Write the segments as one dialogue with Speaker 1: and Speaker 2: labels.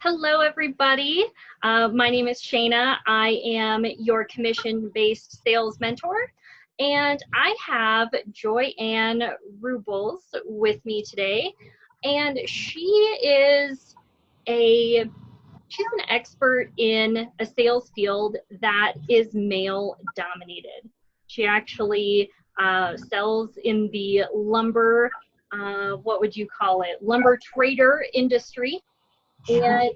Speaker 1: Hello, everybody. My name is Shaina. I am your commission-based sales mentor, and I have Joy-Ann Rubles with me today, and she's an expert in a sales field that is male-dominated. She actually sells in the lumber, what would you call it, lumber trader industry. And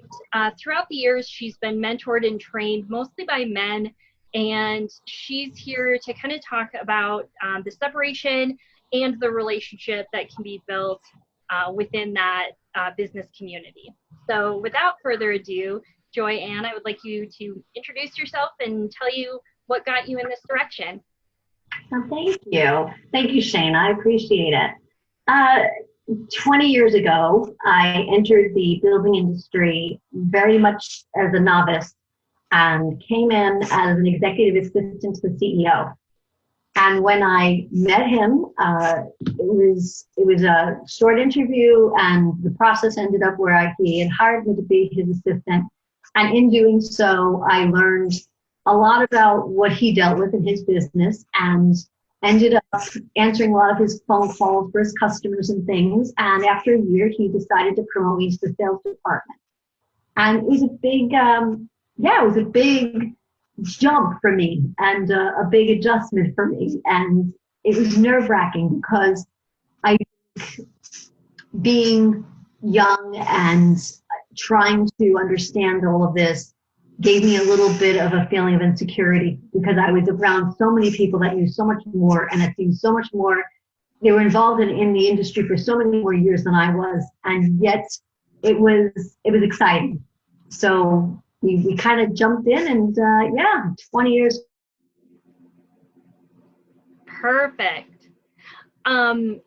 Speaker 1: throughout the years, she's been mentored and trained mostly by men. And she's here to kind of talk about the separation and the relationship that can be built within that business community. So without further ado, Joy-Ann, I would like you to introduce yourself and tell you what got you in this direction.
Speaker 2: Well, thank you. Thank you, Shane. I appreciate it. 20 years ago, I entered the building industry very much as a novice and came in as an executive assistant to the CEO. And when I met him, it was a short interview, and the process ended up where he had hired me to be his assistant. And in doing so, I learned a lot about what he dealt with in his business and ended up answering a lot of his phone calls for his customers and things. And after a year, he decided to promote me to the sales department. And it was a big jump for me and a big adjustment for me. And it was nerve-wracking because being young and trying to understand all of this gave me a little bit of a feeling of insecurity because I was around so many people that knew so much more and had seen so much more. They were involved in the industry for so many more years than I was, and yet it was exciting. So we kind of jumped in, and 20 years.
Speaker 1: Perfect. I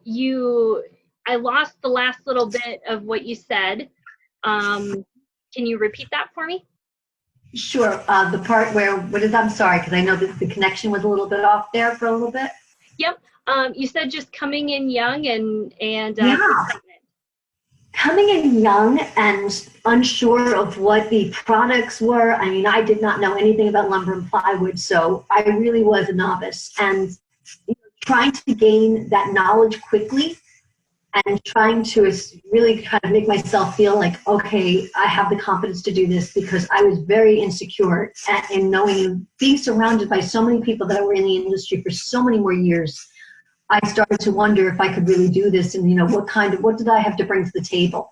Speaker 1: lost the last little bit of what you said. Can you repeat that for me?
Speaker 2: Sure. The part where, I'm sorry, because I know that the connection was a little bit off there for a little bit.
Speaker 1: Yep. You said just coming in young and
Speaker 2: coming in young and unsure of what the products were. I mean, I did not know anything about lumber and plywood, so I really was a novice. And trying to gain that knowledge quickly and trying to really kind of make myself feel like, okay, I have the confidence to do this, because I was very insecure in knowing, being surrounded by so many people that were in the industry for so many more years. I started to wonder if I could really do this, and what did I have to bring to the table?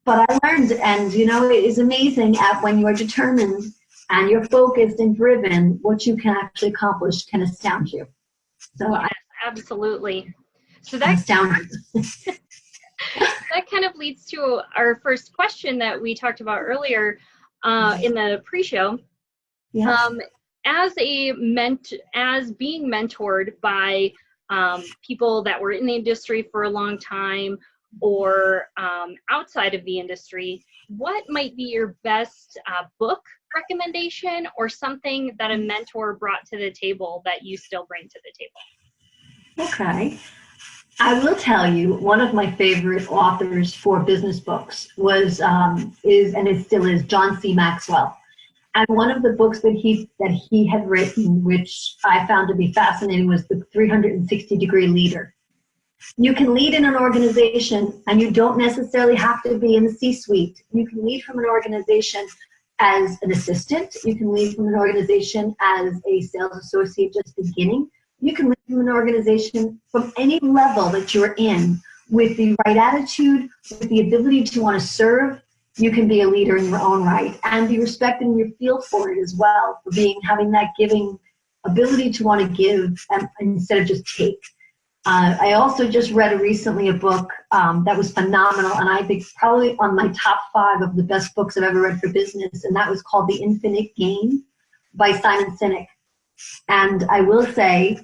Speaker 2: But I learned, and it is amazing when you are determined and you're focused and driven, what you can actually accomplish can astound you. So
Speaker 1: yes, absolutely. So that kind of leads to our first question that we talked about earlier in the pre-show.
Speaker 2: Yes.
Speaker 1: As being mentored by people that were in the industry for a long time or outside of the industry, what might be your best book recommendation or something that a mentor brought to the table that you still bring to the table?
Speaker 2: Okay. I will tell you, one of my favorite authors for business books is and it still is, John C. Maxwell. And one of the books that he had written, which I found to be fascinating, was The 360-Degree Leader. You can lead in an organization, and you don't necessarily have to be in the C-suite. You can lead from an organization as an assistant. You can lead from an organization as a sales associate just beginning. You can lead from an organization from any level that you're in with the right attitude, with the ability to want to serve. You can be a leader in your own right and be respected in your field for it as well, for having that giving ability to want to give instead of just take. I also just read recently a book that was phenomenal, and I think probably on my top 5 of the best books I've ever read for business, and that was called The Infinite Game by Simon Sinek. And I will say,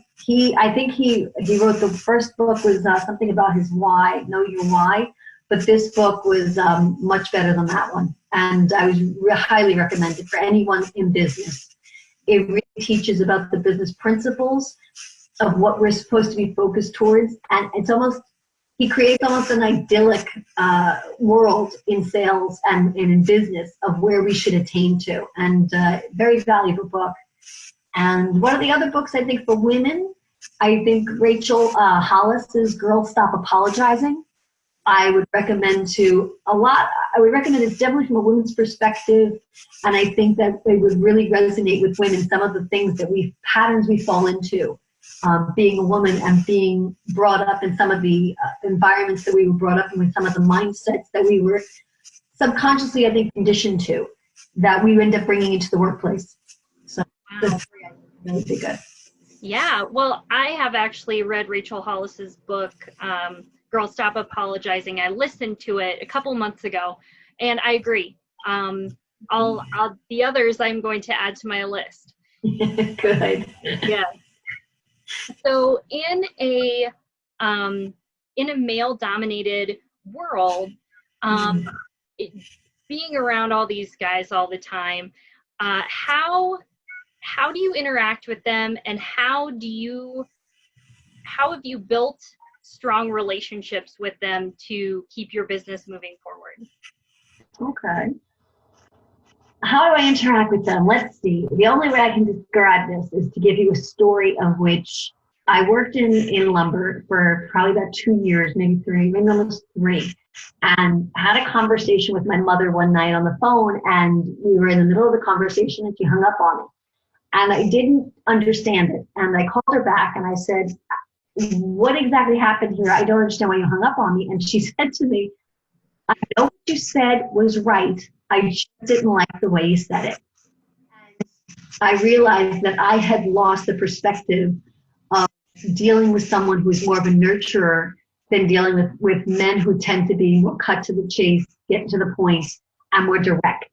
Speaker 2: I think he wrote, the first book was something about his why, know your why, but this book was much better than that one. And I would highly recommend it for anyone in business. It really teaches about the business principles of what we're supposed to be focused towards. And it's almost he creates almost an idyllic world in sales and in business of where we should attain to, and very valuable book. And one of the other books I think for women, I think Rachel Hollis's Girl Stop Apologizing. I would recommend to a lot. I would recommend it definitely from a woman's perspective, and I think that it would really resonate with women. Some of the things that patterns we fall into, being a woman and being brought up in some of the environments that we were brought up in, with some of the mindsets that we were subconsciously, I think, conditioned to, that we end up bringing into the workplace. So that's really good.
Speaker 1: Yeah, well, I have actually read Rachel Hollis's book, Girl Stop Apologizing. I listened to it a couple months ago, and I agree. The others I'm going to add to my list.
Speaker 2: Good.
Speaker 1: Yeah. So in a male-dominated world, being around all these guys all the time, how do you interact with them, and how have you built strong relationships with them to keep your business moving forward?
Speaker 2: Okay. How do I interact with them? Let's see. The only way I can describe this is to give you a story of which I worked in lumber for probably about 2 years, maybe almost 3, and had a conversation with my mother one night on the phone, and we were in the middle of the conversation and she hung up on me. And I didn't understand it. And I called her back and I said, what exactly happened here? I don't understand why you hung up on me. And she said to me, I know what you said was right. I just didn't like the way you said it. And I realized that I had lost the perspective of dealing with someone who is more of a nurturer than dealing with men who tend to be more cut to the chase, get to the point, and more direct.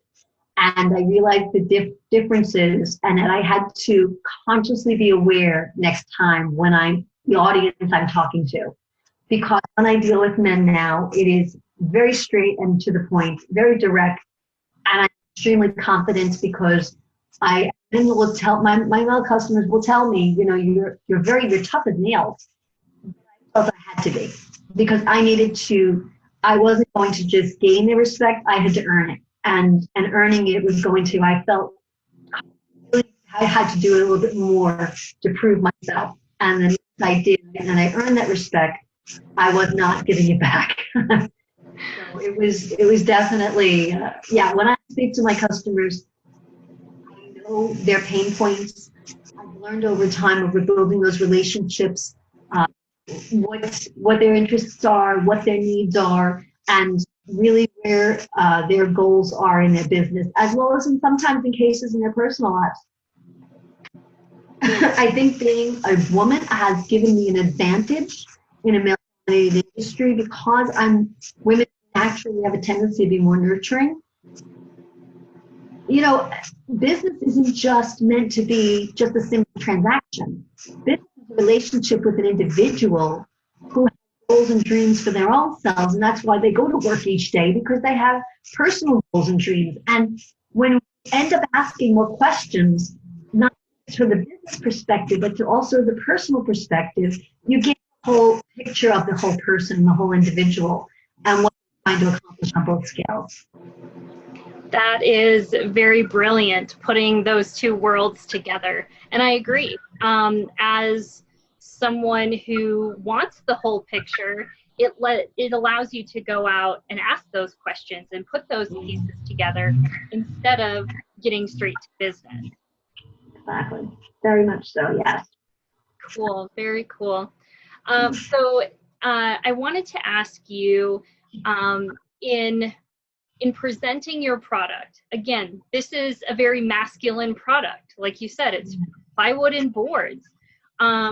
Speaker 2: And I realized the differences, and that I had to consciously be aware next time when the audience I'm talking to. Because when I deal with men now, it is very straight and to the point, very direct, and I'm extremely confident because my male customers will tell me, you're tough as nails. I felt I had to be, because I wasn't going to just gain their respect, I had to earn it. And earning it was I felt I had to do it a little bit more to prove myself. And then I did, and I earned that respect. I was not giving it back. So it was definitely, when I speak to my customers, I know their pain points. I've learned over time over building those relationships, what their interests are, what their needs are, and really where their goals are in their business, as well as sometimes in cases in their personal lives. I think being a woman has given me an advantage in a male-dominated industry because women naturally have a tendency to be more nurturing. Business isn't just meant to be just a simple transaction. Business is a relationship with an individual who has goals and dreams for their own selves, and that's why they go to work each day, because they have personal goals and dreams. And when we end up asking more questions, not from the business perspective, but to also the personal perspective, you get the whole picture of the whole person, the whole individual, and what they're trying to accomplish on both scales.
Speaker 1: That is very brilliant, putting those two worlds together. And I agree. As someone who wants the whole picture, it allows you to go out and ask those questions and put those pieces together instead of getting straight to business.
Speaker 2: Exactly. Very much so, yes.
Speaker 1: Cool. Very cool. So I wanted to ask you, in presenting your product, again, this is a very masculine product. Like you said, it's plywood and boards. How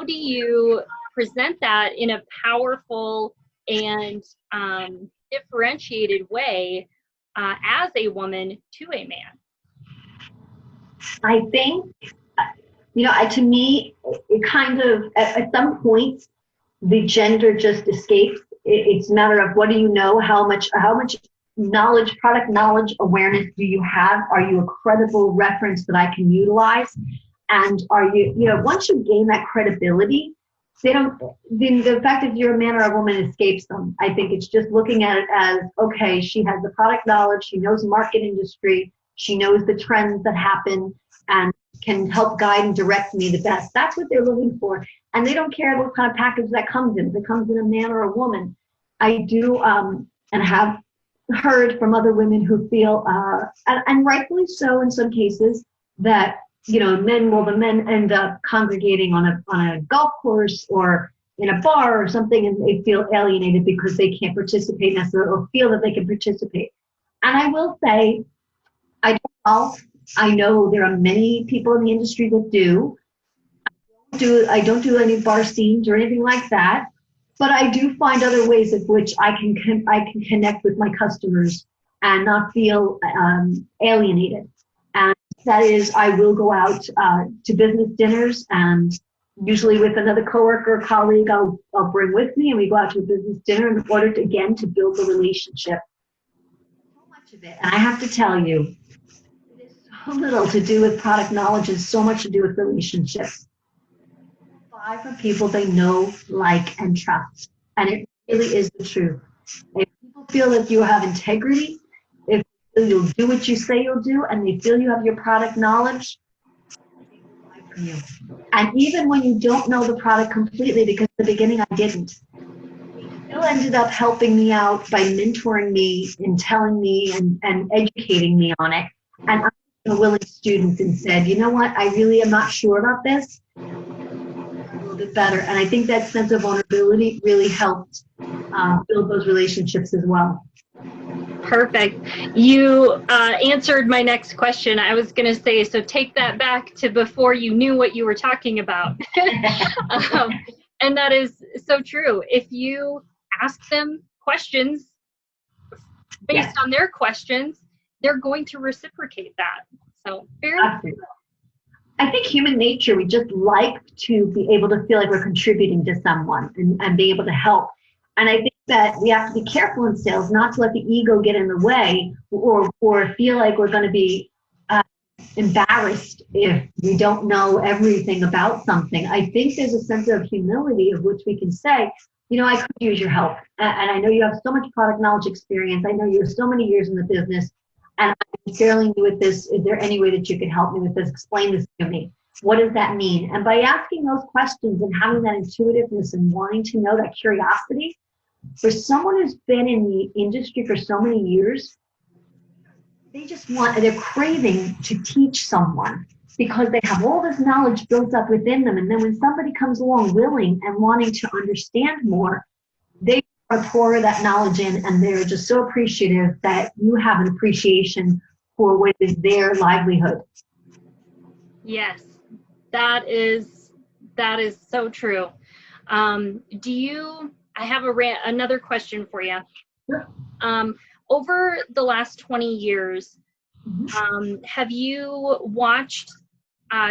Speaker 1: do you present that in a powerful and differentiated way as a woman to a man?
Speaker 2: I think, to me, it kind of, at some point, the gender just escapes. It's a matter of what do you know, how much knowledge, product knowledge, awareness do you have? Are you a credible reference that I can utilize? And are you, once you gain that credibility, they don't, the fact that you're a man or a woman escapes them. I think it's just looking at it as, okay, she has the product knowledge, she knows the market industry, she knows the trends that happen, and can help guide and direct me the best. That's what they're looking for. And they don't care what kind of package that comes in. If it comes in a man or a woman. I do, and have heard from other women who feel, and rightfully so in some cases, that the men end up congregating on a golf course or in a bar or something, and they feel alienated because they can't participate necessarily or feel that they can participate. And I will say, I know there are many people in the industry that do. I don't do any bar scenes or anything like that, but I do find other ways of which I can connect with my customers and not feel alienated. And that is, I will go out to business dinners, and usually with another coworker or colleague I'll bring with me, and we go out to a business dinner in order to, again, to build the relationship. So much of it, and I have to tell you, it is so little to do with product knowledge and so much to do with relationships. Buy from people they know, like, and trust. And it really is the truth. If people feel that you have integrity, if you'll do what you say you'll do, and they feel you have your product knowledge, they will buy from you. And even when you don't know the product completely, because in the beginning I didn't, they still ended up helping me out by mentoring me and telling me and educating me on it. And I was a willing student and said, you know what, I really am not sure about this. Bit better, and I think that sense of vulnerability really helped build those relationships as well.
Speaker 1: Perfect. You answered my next question. I was going to say, so take that back to before you knew what you were talking about. And that is so true. If you ask them questions based on their questions, they're going to reciprocate that. So very
Speaker 2: Absolutely. I think human nature, we just like to be able to feel like we're contributing to someone and be able to help. And I think that we have to be careful in sales not to let the ego get in the way or feel like we're going to be embarrassed if we don't know everything about something. I think there's a sense of humility of which we can say, I could use your help. And I know you have so much product knowledge experience. I know you have so many years in the business. And I'm fairly new with this. Is there any way that you could help me with this? Explain this to me. What does that mean? And by asking those questions and having that intuitiveness and wanting to know, that curiosity, for someone who's been in the industry for so many years, they're craving to teach someone because they have all this knowledge built up within them. And then when somebody comes along willing and wanting to understand more, they pour that knowledge in, and they're just so appreciative that you have an appreciation for what is their livelihood.
Speaker 1: Yes, that is so true. I have another question for you.
Speaker 2: Sure.
Speaker 1: Over the last 20 years, have you watched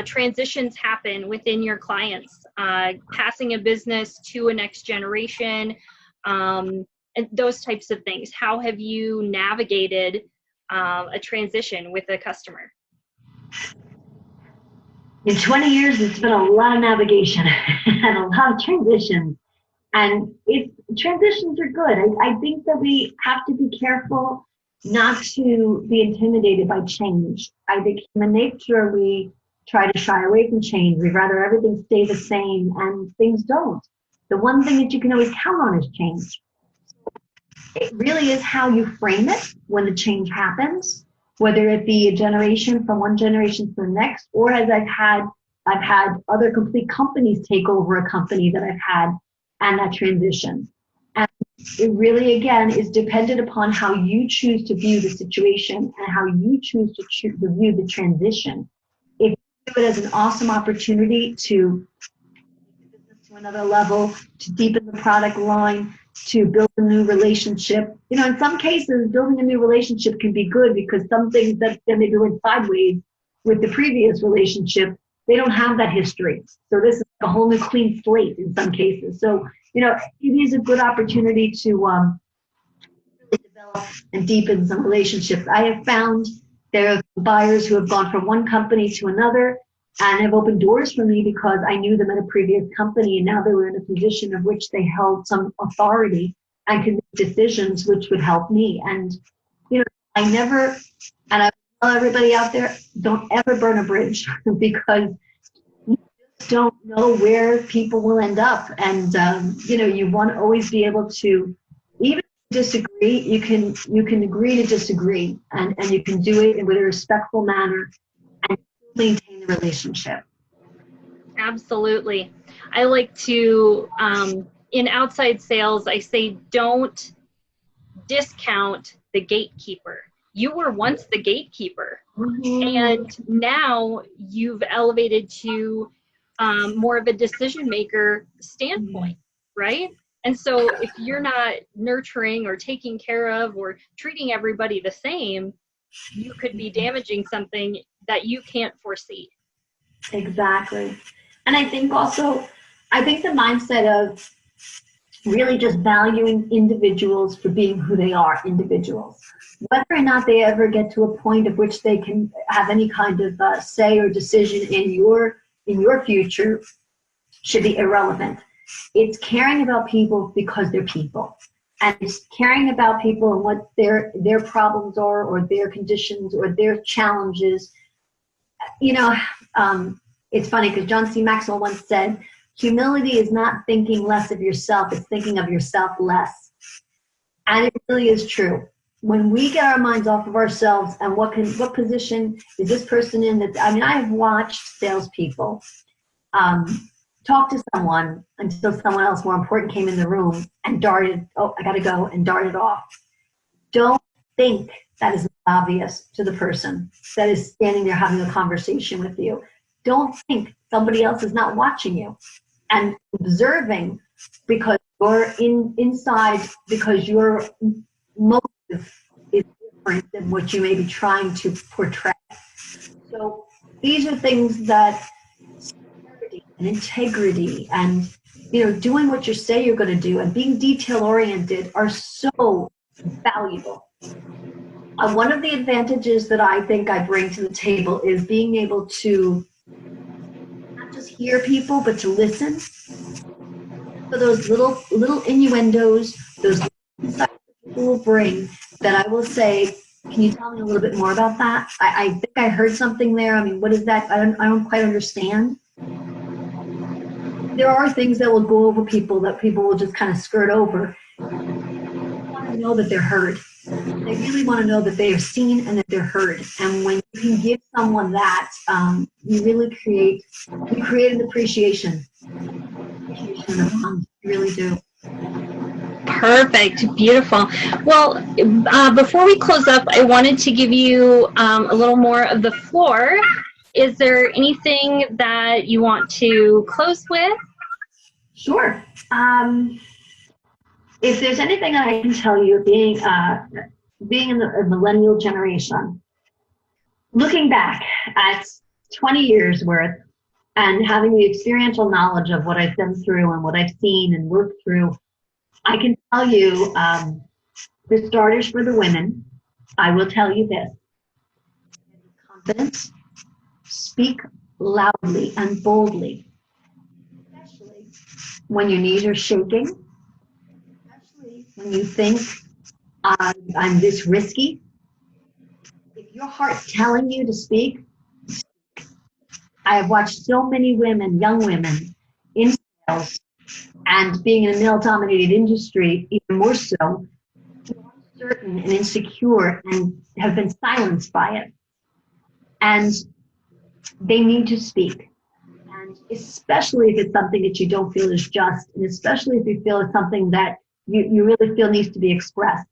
Speaker 1: transitions happen within your clients, passing a business to a next generation, and those types of things? How have you navigated a transition with a customer?
Speaker 2: In 20 years, it's been a lot of navigation and a lot of transitions. And transitions are good. I think that we have to be careful not to be intimidated by change. I think human nature, we try to shy away from change. We'd rather everything stay the same, and things don't. The one thing that you can always count on is change. It really is how you frame it when the change happens, whether it be a generation from one generation to the next, or as I've had other complete companies take over a company that I've had, and that transition. And it really, again, is dependent upon how you choose to view the situation and how you choose to view the transition. If you view it as an awesome opportunity to take the business to another level, to deepen the product line, to build a new relationship. In some cases, building a new relationship can be good because some things that maybe went sideways with the previous relationship, they don't have that history. So this is a whole new clean slate in some cases. So, it is a good opportunity to really develop and deepen some relationships. I have found there are buyers who have gone from one company to another, and have opened doors for me because I knew them at a previous company, and now they were in a position of which they held some authority and could make decisions which would help me. And, you know, I never, and I tell everybody out there, don't ever burn a bridge because you just don't know where people will end up. And, you know, you want to always be able to, even disagree, you can agree to disagree, and you can do it in a respectful manner and maintain the relationship.
Speaker 1: Absolutely. I like to, in outside sales, I say don't discount the gatekeeper. You were once the gatekeeper, and now you've elevated to more of a decision maker standpoint, right? And so if you're not nurturing or taking care of or treating everybody the same, you could be damaging something that you can't foresee.
Speaker 2: Exactly. And I think the mindset of really just valuing individuals for being who they are, individuals. Whether or not they ever get to a point of which they can have any kind of say or decision in your future should be irrelevant. It's caring about people because they're people. And it's caring about people and what their problems are, or their conditions, or their challenges. You know, it's funny because John C. Maxwell once said, humility is not thinking less of yourself, it's thinking of yourself less. And it really is true. When we get our minds off of ourselves and what position is this person in, I have watched salespeople talk to someone until someone else more important came in the room and darted, oh, I gotta go, and darted off. Don't think that is obvious to the person that is standing there having a conversation with you. Don't think somebody else is not watching you and observing because you're inside, because your motive is different than what you may be trying to portray. So these are things that security and integrity and, you know, doing what you say you're going to do and being detail oriented are so valuable. One of the advantages that I think I bring to the table is being able to not just hear people, but to listen for those little innuendos, those insights that people will bring that I will say, can you tell me a little bit more about that? I think I heard something there. I mean, what is that? I don't quite understand. There are things that will go over people that people will just kind of skirt over. They want to know that they're heard. They really want to know that they are seen and that they're heard. And when you can give someone that, you really create an appreciation. You really do.
Speaker 1: Perfect. Beautiful. Well, before we close up, I wanted to give you a little more of the floor. Is there anything that you want to close with?
Speaker 2: Sure. If there's anything that I can tell you, being in the millennial generation, looking back at 20 years worth and having the experiential knowledge of what I've been through and what I've seen and worked through, I can tell you, for starters, for the women, I will tell you this. Confidence, speak loudly and boldly, especially when your knees are shaking, especially when you think, I'm this risky. If your heart's telling you to speak, I have watched so many women, young women, in sales and being in a male-dominated industry, even more so, uncertain and insecure and have been silenced by it. And they need to speak. And especially if it's something that you don't feel is just, and especially if you feel it's something that you really feel needs to be expressed.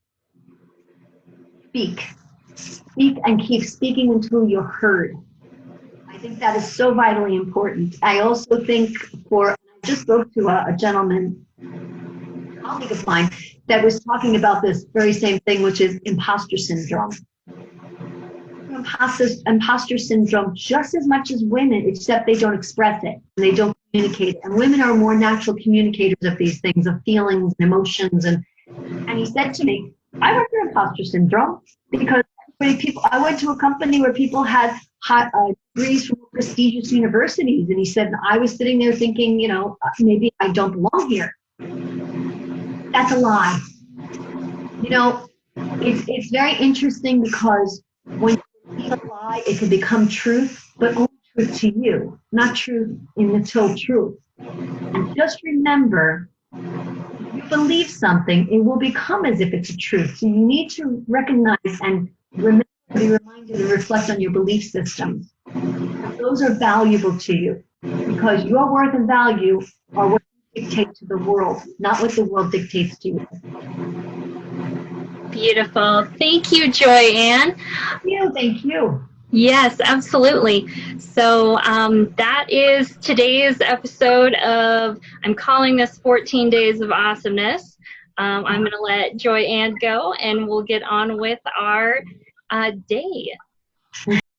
Speaker 2: Speak. Speak and keep speaking until you're heard. I think that is so vitally important. I also think I just spoke to a gentleman, a colleague of mine, that was talking about this very same thing, which is imposter syndrome. Imposter syndrome just as much as women, except they don't express it and they don't communicate. And women are more natural communicators of these things, of feelings and emotions. And he said to me, I went through imposter syndrome because I went to a company where people had degrees from prestigious universities. And he said, I was sitting there thinking, maybe I don't belong here. That's a lie. It's very interesting because when you believe a lie, it can become truth, but only truth to you, not truth in the total truth. And just remember, if you believe something, it will become as if it's a truth. So you need to recognize and remember to be reminded and reflect on your belief systems. Those are valuable to you because your worth and value are what you dictate to the world, not what the world dictates to you.
Speaker 1: Beautiful. Thank you, Joy-Ann.
Speaker 2: Thank you.
Speaker 1: Yes, absolutely. So that is today's episode of, I'm calling this 14 Days of Awesomeness. I'm going to let Joy-Ann go, and we'll get on with our day.